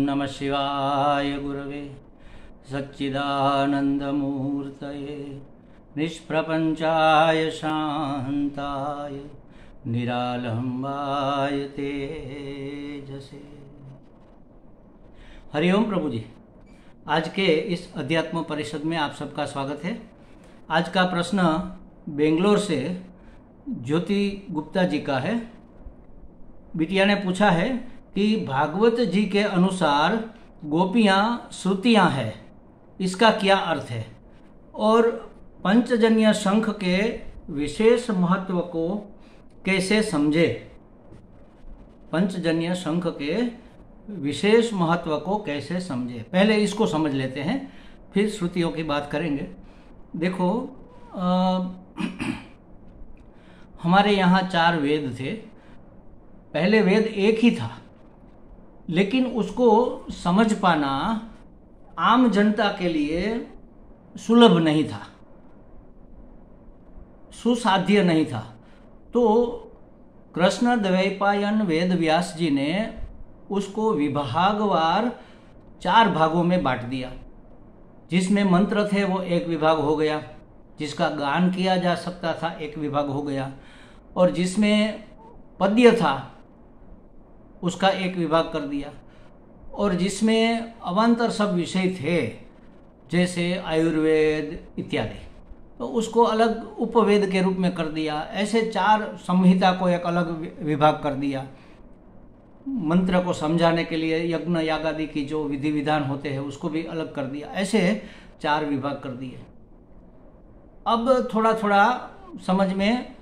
नमः शिवाय गुरवे सच्चिदानन्दमूर्तये निष्प्रपञ्चाय शान्ताय निरालम्बाय तेजसे। हरिओम प्रभु जी। आज के इस अध्यात्म परिषद में आप सबका स्वागत है। आज का प्रश्न बेंगलोर से ज्योति गुप्ता जी का है। बिटिया ने पूछा है कि भागवत जी के अनुसार गोपियाँ श्रुतियाँ हैं, इसका क्या अर्थ है और पंचजन्य शंख के विशेष महत्व को कैसे समझे। पंचजन्य शंख के विशेष महत्व को कैसे समझे, पहले इसको समझ लेते हैं, फिर श्रुतियों की बात करेंगे। देखो, हमारे यहाँ 4 वेद थे। पहले वेद एक ही था, लेकिन उसको समझ पाना आम जनता के लिए सुलभ नहीं था, सुसाध्य नहीं था। तो कृष्ण द्वैपायन वेद व्यास जी ने उसको विभागवार 4 भागों में बांट दिया। जिसमें मंत्र थे वो एक विभाग हो गया, जिसका गान किया जा सकता था एक विभाग हो गया, और जिसमें पद्य था उसका एक विभाग कर दिया, और जिसमें अवान्तर सब विषय थे जैसे आयुर्वेद इत्यादि, तो उसको अलग उपवेद के रूप में कर दिया। ऐसे 4 संहिता को एक अलग विभाग कर दिया। मंत्र को समझाने के लिए यज्ञ यागादि की जो विधि विधान होते हैं उसको भी अलग कर दिया। ऐसे 4 विभाग कर दिए। अब थोड़ा थोड़ा समझ में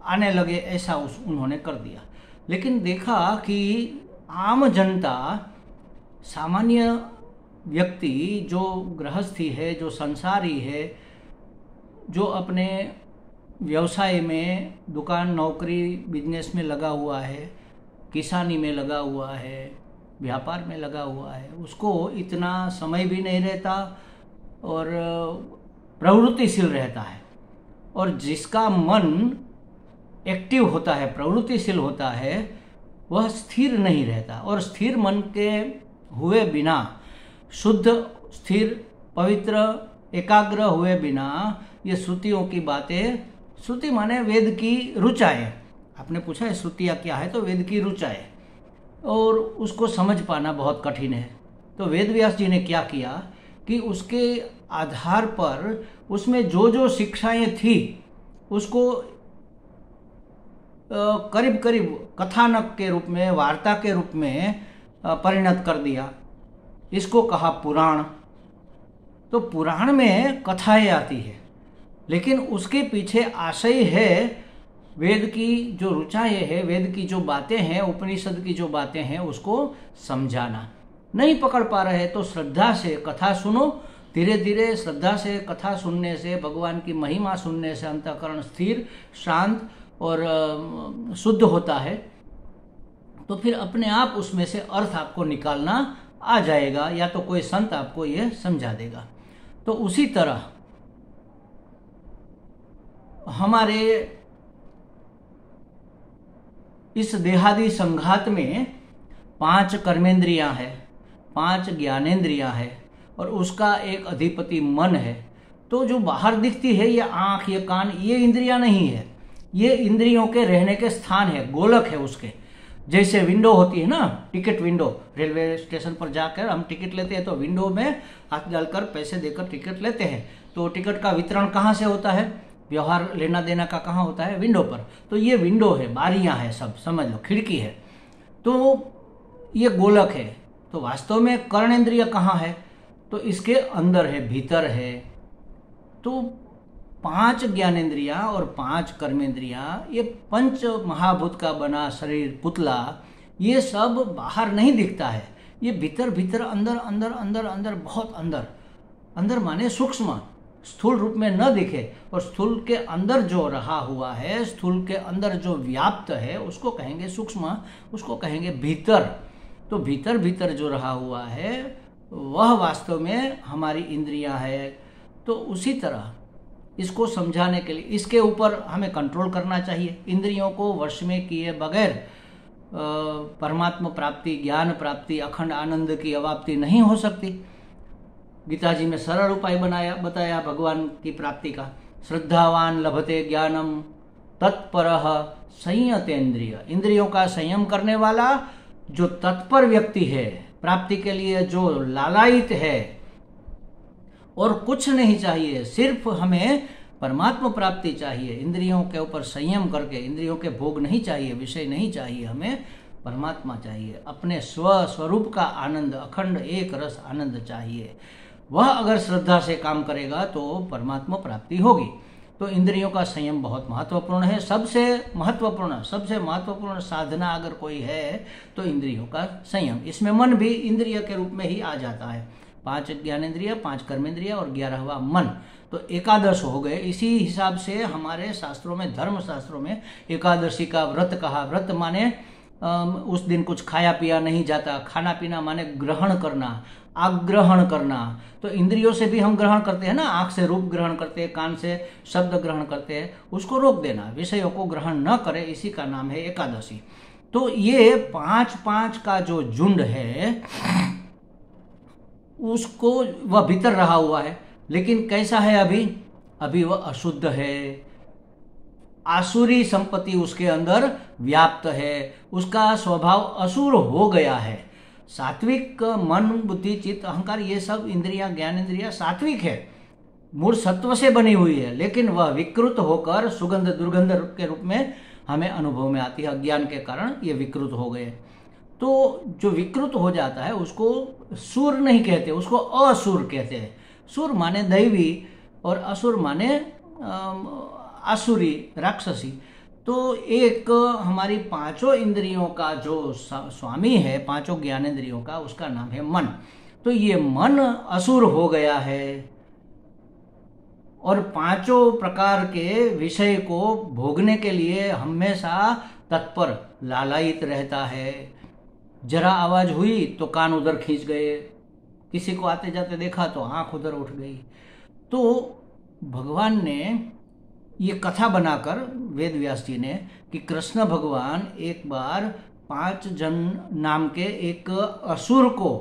आने लगे, ऐसा उन्होंने कर दिया। लेकिन देखा कि आम जनता, सामान्य व्यक्ति जो गृहस्थी है, जो संसारी है, जो अपने व्यवसाय में, दुकान नौकरी बिजनेस में लगा हुआ है, किसानी में लगा हुआ है, व्यापार में लगा हुआ है, उसको इतना समय भी नहीं रहता और प्रवृत्तिशील रहता है। और जिसका मन एक्टिव होता है, प्रवृत्तिशील होता है, वह स्थिर नहीं रहता। और स्थिर मन के हुए बिना, शुद्ध स्थिर पवित्र एकाग्र हुए बिना ये श्रुतियों की बातें, श्रुति माने वेद की ऋचाएँ, आपने पूछा है श्रुतियाँ क्या है, तो वेद की ऋचाएँ, और उसको समझ पाना बहुत कठिन है। तो वेद व्यास जी ने क्या किया कि उसके आधार पर उसमें जो जो शिक्षाएँ थी उसको करीब करीब कथानक के रूप में, वार्ता के रूप में परिणत कर दिया। इसको कहा पुराण। तो पुराण में कथाएं आती है, लेकिन उसके पीछे आशय है वेद की जो ऋचाएँ है, वेद की जो बातें हैं, उपनिषद की जो बातें हैं, उसको समझाना। नहीं पकड़ पा रहे तो श्रद्धा से कथा सुनो। धीरे धीरे श्रद्धा से कथा सुनने से, भगवान की महिमा सुनने से अंतःकरण स्थिर, शांत और शुद्ध होता है। तो फिर अपने आप उसमें से अर्थ आपको निकालना आ जाएगा, या तो कोई संत आपको ये समझा देगा। तो उसी तरह हमारे इस देहादि संघात में 5 कर्मेंद्रियां हैं, 5 ज्ञानेंद्रियां हैं, और उसका एक अधिपति मन है। तो जो बाहर दिखती है ये आँख, ये कान, ये इंद्रियां नहीं है, ये इंद्रियों के रहने के स्थान है, गोलक है उसके। जैसे विंडो होती है ना, टिकट विंडो, रेलवे स्टेशन पर जाकर हम टिकट लेते हैं तो विंडो में हाथ डालकर पैसे देकर टिकट लेते हैं। तो टिकट का वितरण कहाँ से होता है, व्यवहार लेना देना का कहाँ होता है, विंडो पर। तो ये विंडो है, बारियां हैं, सब समझ लो, खिड़की है। तो ये गोलक है। तो वास्तव में कर्णेंद्रिय कहाँ है, तो इसके अंदर है, भीतर है। तो 5 ज्ञानेंद्रियां और 5 कर्मेंद्रियां, ये पंच महाभूत का बना शरीर, पुतला, ये सब बाहर नहीं दिखता है। ये भीतर भीतर, अंदर अंदर अंदर अंदर, बहुत अंदर। अंदर माने सूक्ष्म, स्थूल रूप में न दिखे। और स्थूल के अंदर जो रहा हुआ है, स्थूल के अंदर जो व्याप्त है, उसको कहेंगे सूक्ष्म, उसको कहेंगे भीतर। तो भीतर भीतर जो रहा हुआ है वह वास्तव में हमारी इंद्रियां है। तो उसी तरह इसको समझाने के लिए इसके ऊपर हमें कंट्रोल करना चाहिए। इंद्रियों को वश में किए बगैर परमात्मा प्राप्ति, ज्ञान प्राप्ति, अखंड आनंद की अवाप्ति नहीं हो सकती। गीता जी में सरल उपाय बताया भगवान की प्राप्ति का। श्रद्धावान लभते ज्ञानम तत्परः संयतेन्द्रिय, इंद्रियों का संयम करने वाला जो तत्पर व्यक्ति है, प्राप्ति के लिए जो लालायित है और कुछ नहीं चाहिए, सिर्फ हमें परमात्मा प्राप्ति चाहिए, इंद्रियों के ऊपर संयम करके, इंद्रियों के भोग नहीं चाहिए, विषय नहीं चाहिए, हमें परमात्मा चाहिए, अपने स्वरूप का आनंद, अखंड एक रस आनंद चाहिए। वह अगर श्रद्धा से काम करेगा तो परमात्मा प्राप्ति होगी। तो इंद्रियों का संयम बहुत महत्वपूर्ण है। सबसे महत्वपूर्ण साधना अगर कोई है तो इंद्रियों का संयम। इसमें मन भी इंद्रिय के रूप में ही आ जाता है। 5 ज्ञानेंद्रिय, 5 कर्मेंद्रिय और 11वां मन, तो एकादश हो गए। इसी हिसाब से हमारे शास्त्रों में, धर्म शास्त्रों में एकादशी का व्रत कहा। व्रत माने उस दिन कुछ खाया पिया नहीं जाता। खाना पीना माने ग्रहण करना, आग्रहण करना। तो इंद्रियों से भी हम ग्रहण करते हैं ना, आंख से रूप ग्रहण करते हैं, कान से शब्द ग्रहण करते हैं, उसको रोक देना, विषयों को ग्रहण न करे, इसी का नाम है एकादशी। तो ये 5 का जो झुंड है उसको वह भीतर रहा हुआ है, लेकिन कैसा है अभी वह अशुद्ध है, आसुरी संपत्ति उसके अंदर व्याप्त है, उसका स्वभाव असुर हो गया है। सात्विक मन, बुद्धि, चित्त, अहंकार, ये सब इंद्रियां, ज्ञानेंद्रियां सात्विक है, मूल सत्व से बनी हुई है, लेकिन वह विकृत होकर सुगंध दुर्गंध के रूप में हमें अनुभव में आती है। अज्ञान के कारण ये विकृत हो गए। तो जो विकृत हो जाता है उसको सुर नहीं कहते, उसको असुर कहते हैं। सुर माने दैवी और असुर माने आसुरी, राक्षसी। तो एक हमारी 5 इंद्रियों का जो स्वामी है, 5 ज्ञानेंद्रियों का, उसका नाम है मन। तो ये मन असुर हो गया है और 5 प्रकार के विषय को भोगने के लिए हमेशा तत्पर, लालायित रहता है। जरा आवाज हुई तो कान उधर खींच गए, किसी को आते जाते देखा तो आंख उधर उठ गई। तो भगवान ने ये कथा बनाकर, वेद व्यास जी ने, कि कृष्ण भगवान एक बार 5 जन नाम के एक असुर को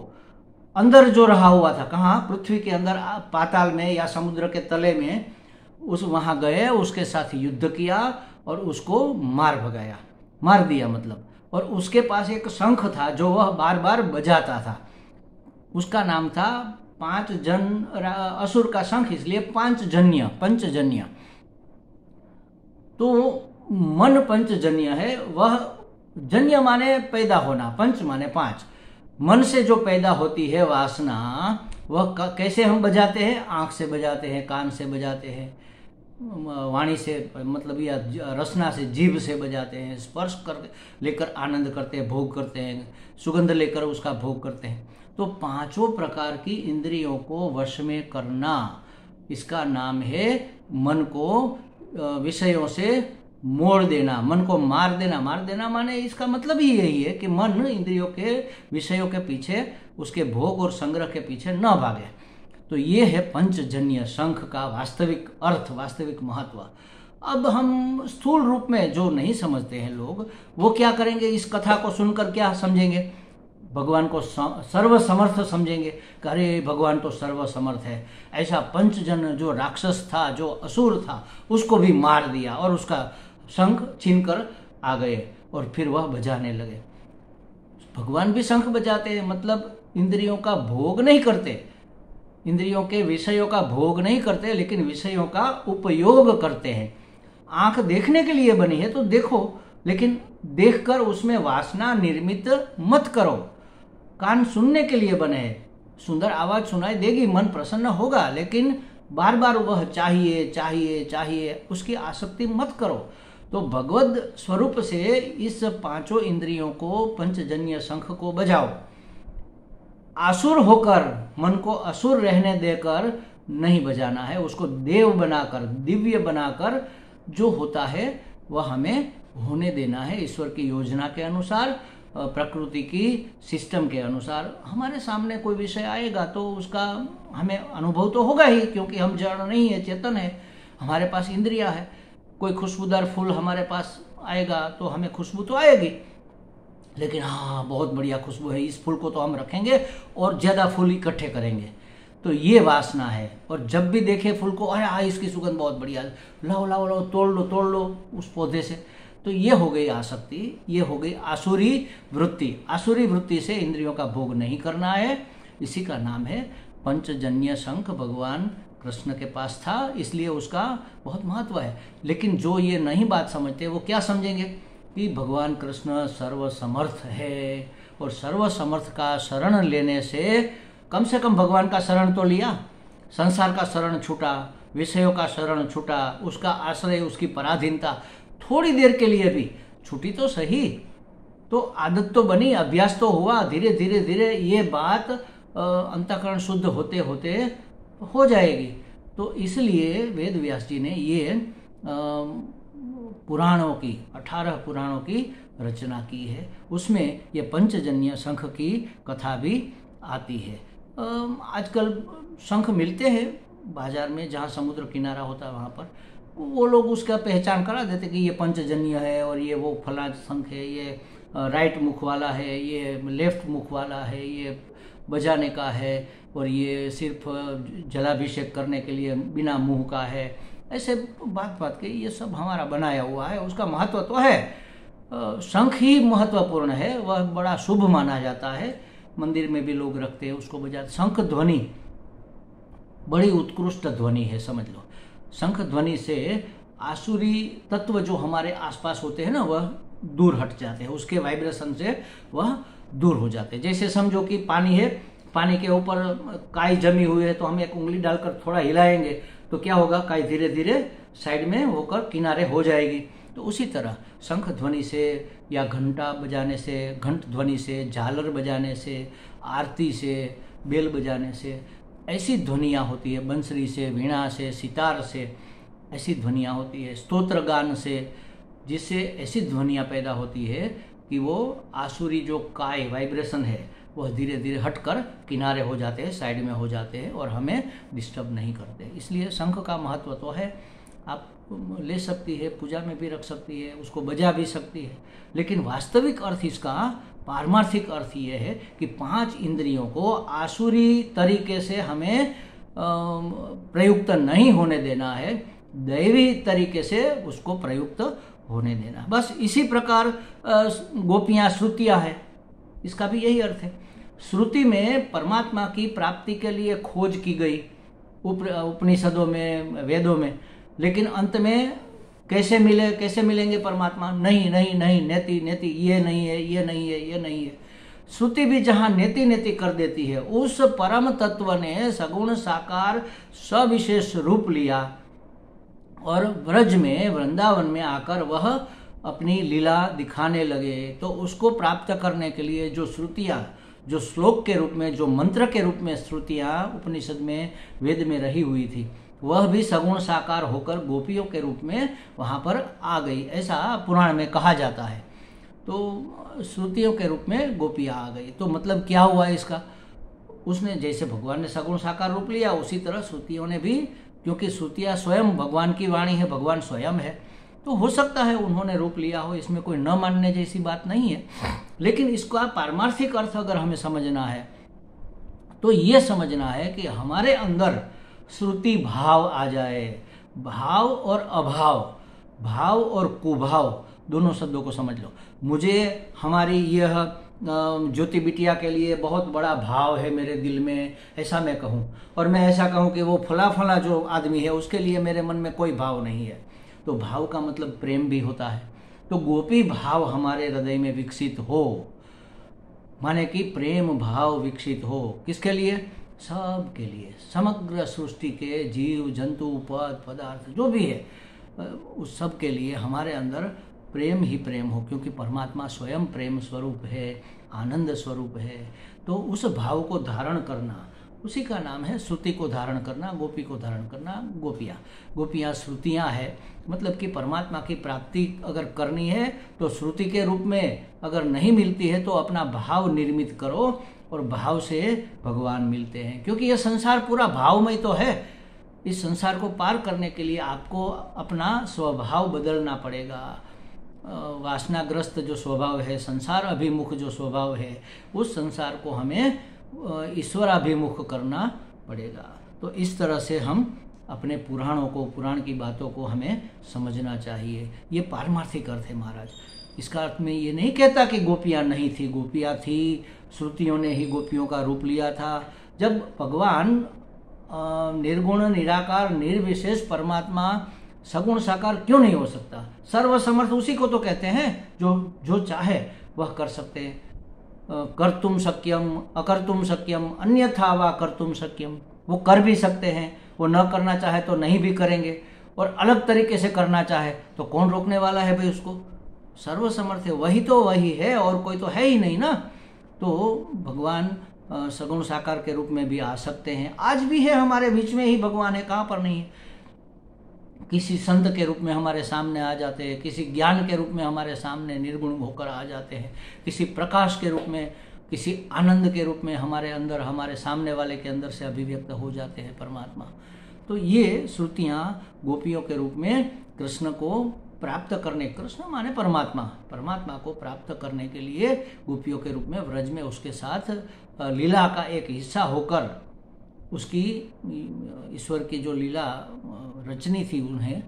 अंदर जो रहा हुआ था, कहाँ, पृथ्वी के अंदर, पाताल में या समुद्र के तले में, वहां गए, उसके साथ युद्ध किया और उसको मार दिया मतलब। और उसके पास एक शंख था जो वह बार बार बजाता था, उसका नाम था 5 जन असुर का शंख, इसलिए पंचजन्य। तो मन पंचजन्य है। वह जन्य माने पैदा होना, पंच माने 5। मन से जो पैदा होती है वासना, वह कैसे हम बजाते हैं? आंख से बजाते हैं, कान से बजाते हैं, वाणी से मतलब या रसना से, जीभ से बजाते हैं, स्पर्श कर लेकर आनंद करते हैं, भोग करते हैं, सुगंध लेकर उसका भोग करते हैं। तो 5 प्रकार की इंद्रियों को वश में करना, इसका नाम है मन को विषयों से मोड़ देना, मन को मार देना माने इसका मतलब ही यही है कि मन इंद्रियों के विषयों के पीछे, उसके भोग और संग्रह के पीछे न भागे। तो ये है पंचजन्य शंख का वास्तविक अर्थ, वास्तविक महत्व। अब हम स्थूल रूप में जो नहीं समझते हैं लोग, वो क्या करेंगे? इस कथा को सुनकर क्या समझेंगे? भगवान को सर्वसमर्थ समझेंगे। अरे भगवान तो सर्वसमर्थ है, ऐसा पंचजन जो राक्षस था, जो असुर था, उसको भी मार दिया और उसका शंख छीनकर आ गए और फिर वह बजाने लगे। भगवान भी शंख बजाते हैं, मतलब इंद्रियों का भोग नहीं करते, इंद्रियों के विषयों का भोग नहीं करते, लेकिन विषयों का उपयोग करते हैं। आंख देखने के लिए बनी है तो देखो, लेकिन देखकर उसमें वासना निर्मित मत करो। कान सुनने के लिए बने हैं, सुंदर आवाज सुनाई देगी, मन प्रसन्न होगा, लेकिन बार बार वह चाहिए उसकी आसक्ति मत करो। तो भगवद स्वरूप से इस 5 इंद्रियों को, पंचजन्य शंख को बजाओ। आसुर होकर, मन को असुर रहने देकर नहीं बजाना है, उसको देव बनाकर, दिव्य बनाकर जो होता है वह हमें होने देना है। ईश्वर की योजना के अनुसार, प्रकृति की सिस्टम के अनुसार। हमारे सामने कोई विषय आएगा तो उसका हमें अनुभव तो होगा ही, क्योंकि हम जड़ नहीं है, चेतन है, हमारे पास इंद्रिया है। कोई खुशबूदार फूल हमारे पास आएगा तो हमें खुशबू तो आएगी, लेकिन हाँ बहुत बढ़िया खुशबू है, इस फूल को तो हम रखेंगे और ज़्यादा फूल इकट्ठे करेंगे। तो ये वासना है। और जब भी देखे फूल को, अरे हाँ इसकी सुगंध बहुत बढ़िया, लाओ लाओ लाओ, तोड़ लो उस पौधे से। तो ये हो गई आसक्ति, ये हो गई आसुरी वृत्ति। आसुरी वृत्ति से इंद्रियों का भोग नहीं करना है। इसी का नाम है पंचजन्य शंख। भगवान कृष्ण के पास था, इसलिए उसका बहुत महत्व है। लेकिन जो ये नहीं बात समझते वो क्या समझेंगे कि भगवान कृष्ण सर्वसमर्थ है, और सर्वसमर्थ का शरण लेने से कम भगवान का शरण तो लिया, संसार का शरण छूटा, विषयों का शरण छूटा, उसका आश्रय, उसकी पराधीनता थोड़ी देर के लिए भी छूटी तो सही, तो आदत तो बनी, अभ्यास तो हुआ, धीरे धीरे धीरे ये बात अंतःकरण शुद्ध होते होते हो जाएगी। तो इसलिए वेद व्यास जी ने ये पुराणों की 18 पुराणों की रचना की है। उसमें ये पंचजन्य शंख की कथा भी आती है। आजकल शंख मिलते हैं बाजार में, जहाँ समुद्र किनारा होता है वहाँ पर वो लोग उसका पहचान करा देते कि ये पंचजन्य है और ये वो फला शंख है, ये राइट मुख वाला है, ये लेफ्ट मुख वाला है, ये बजाने का है, और ये सिर्फ जलाभिषेक करने के लिए बिना मुंह का है। ऐसे बात के ये सब हमारा बनाया हुआ है। उसका महत्व तो है, शंख ही महत्वपूर्ण है, वह बड़ा शुभ माना जाता है। मंदिर में भी लोग रखते हैं, उसको बजाते। शंख ध्वनि बड़ी उत्कृष्ट ध्वनि है, समझ लो। शंख ध्वनि से आसुरी तत्व जो हमारे आसपास होते हैं ना, वह दूर हट जाते हैं, उसके वाइब्रेशन से वह दूर हो जाते हैं। जैसे समझो कि पानी है, पानी के ऊपर काई जमी हुई है, तो हम एक उंगली डालकर थोड़ा हिलाएंगे तो क्या होगा, काई धीरे धीरे साइड में होकर किनारे हो जाएगी। तो उसी तरह शंख ध्वनि से या घंटा बजाने से, घंट ध्वनि से, झालर बजाने से, आरती से, बेल बजाने से ऐसी ध्वनियाँ होती है। बंसरी से, वीणा से, सितार से ऐसी ध्वनियाँ होती है। स्तोत्र गान से, जिससे ऐसी ध्वनियाँ पैदा होती है कि वो आसुरी जो काय वाइब्रेशन है वह धीरे धीरे हटकर किनारे हो जाते हैं, साइड में हो जाते हैं और हमें डिस्टर्ब नहीं करते। इसलिए शंख का महत्व तो है। आप ले सकती है, पूजा में भी रख सकती है, उसको बजा भी सकती है। लेकिन वास्तविक अर्थ इसका, पारमार्थिक अर्थ ये है कि 5 इंद्रियों को आसुरी तरीके से हमें प्रयुक्त नहीं होने देना है, दैवी तरीके से उसको प्रयुक्त होने देना। बस इसी प्रकार गोपियाँ श्रुतियाँ है, इसका भी यही अर्थ है। श्रुति में परमात्मा की प्राप्ति के लिए खोज की गई उपनिषदों में, वेदों में, लेकिन अंत में कैसे मिलेंगे परमात्मा? नहीं, नेति नेति, ये नहीं है, ये नहीं है, ये नहीं है। श्रुति भी जहाँ नेति नेति कर देती है, उस परम तत्व ने सगुण साकार सविशेष रूप लिया और ब्रज में, वृंदावन में आकर वह अपनी लीला दिखाने लगे। तो उसको प्राप्त करने के लिए जो श्रुतियाँ, जो श्लोक के रूप में, जो मंत्र के रूप में श्रुतियाँ उपनिषद में, वेद में रही हुई थी, वह भी सगुण साकार होकर गोपियों के रूप में वहाँ पर आ गई, ऐसा पुराण में कहा जाता है। तो श्रुतियों के रूप में गोपियाँ आ गई। तो मतलब क्या हुआ इसका? उसने, जैसे भगवान ने सगुण साकार रूप लिया, उसी तरह श्रुतियों ने भी, क्योंकि श्रुतियाँ स्वयं भगवान की वाणी है, भगवान स्वयं है, तो हो सकता है उन्होंने रूप लिया हो, इसमें कोई न मानने जैसी बात नहीं है। लेकिन इसका पारमार्थिक अर्थ अगर हमें समझना है तो ये समझना है कि हमारे अंदर श्रुति भाव आ जाए। भाव और अभाव, भाव और कुभाव, दोनों शब्दों को समझ लो। मुझे हमारी यह ज्योति बिटिया के लिए बहुत बड़ा भाव है मेरे दिल में, ऐसा मैं कहूँ, और मैं ऐसा कहूँ कि वो फला जो आदमी है उसके लिए मेरे मन में कोई भाव नहीं है, तो भाव का मतलब प्रेम भी होता है। तो गोपी भाव हमारे हृदय में विकसित हो, माने कि प्रेम भाव विकसित हो। किसके लिए? सब के लिए, समग्र सृष्टि के जीव जंतु पद पदार्थ जो भी है, उस सब के लिए हमारे अंदर प्रेम ही प्रेम हो, क्योंकि परमात्मा स्वयं प्रेम स्वरूप है, आनंद स्वरूप है। तो उस भाव को धारण करना, उसी का नाम है श्रुति को धारण करना, गोपी को धारण करना। गोपियाँ श्रुतियाँ है, मतलब कि परमात्मा की प्राप्ति अगर करनी है तो श्रुति के रूप में अगर नहीं मिलती है तो अपना भाव निर्मित करो, और भाव से भगवान मिलते हैं। क्योंकि यह संसार पूरा भावमय तो है। इस संसार को पार करने के लिए आपको अपना स्वभाव बदलना पड़ेगा, वासनाग्रस्त जो स्वभाव है, संसार अभिमुख जो स्वभाव है, उस संसार को हमें ईश्वराभिमुख करना पड़ेगा। तो इस तरह से हम अपने पुराणों को, पुराण की बातों को हमें समझना चाहिए। ये पारमार्थिक अर्थ है महाराज। इसका अर्थ में ये नहीं कहता कि गोपियाँ नहीं थी, गोपियाँ थी, श्रुतियों ने ही गोपियों का रूप लिया था। जब भगवान निर्गुण, निराकार, निर्विशेष परमात्मा सगुण साकार क्यों नहीं हो सकता? सर्वसमर्थ उसी को तो कहते हैं जो चाहे वह कर सकते हैं। कर्तुम शक्यम अकर्तुम शक्यम अन्यथा वा कर्तुम शक्यम। वो कर भी सकते हैं, वो न करना चाहे तो नहीं भी करेंगे, और अलग तरीके से करना चाहे तो कौन रोकने वाला है भाई उसको? सर्वसमर्थ है, वही तो वही है, और कोई तो है ही नहीं ना। तो भगवान सगुण साकार के रूप में भी आ सकते हैं, आज भी है, हमारे बीच में ही भगवान है, कहाँ पर नहीं है। किसी संत के रूप में हमारे सामने आ जाते हैं, किसी ज्ञान के रूप में हमारे सामने निर्गुण होकर आ जाते हैं, किसी प्रकाश के रूप में, किसी आनंद के रूप में हमारे अंदर, हमारे सामने वाले के अंदर से अभिव्यक्त हो जाते हैं परमात्मा। तो ये श्रुतियाँ गोपियों के रूप में कृष्ण को प्राप्त करने, कृष्ण माने परमात्मा, परमात्मा को प्राप्त करने के लिए गोपियों के रूप में व्रज में उसके साथ लीला का एक हिस्सा होकर, उसकी ईश्वर की जो लीला रचनी थी उन्हें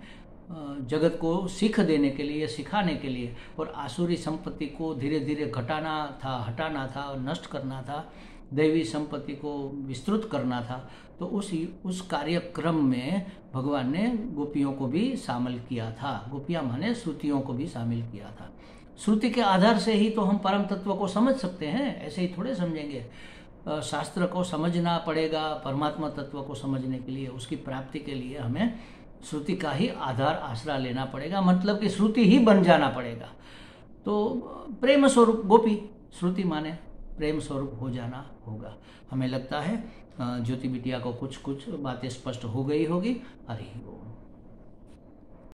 जगत को सीख देने के लिए, सिखाने के लिए, और आसुरी संपत्ति को धीरे धीरे घटाना था, हटाना था और नष्ट करना था, दैवी संपत्ति को विस्तृत करना था। तो उस कार्यक्रम में भगवान ने गोपियों को भी शामिल किया था। गोपियाँ माने श्रुतियों को भी शामिल किया था। श्रुति के आधार से ही तो हम परम तत्व को समझ सकते हैं, ऐसे ही थोड़े समझेंगे। शास्त्र को समझना पड़ेगा परमात्मा तत्व को समझने के लिए, उसकी प्राप्ति के लिए हमें श्रुति का ही आधार, आसरा लेना पड़ेगा, मतलब कि श्रुति ही बन जाना पड़ेगा। तो प्रेम स्वरूप गोपी, श्रुति माने प्रेम स्वरूप हो जाना होगा। हमें लगता है ज्योति बिटिया को कुछ बातें स्पष्ट हो गई होगी। हरि ओम।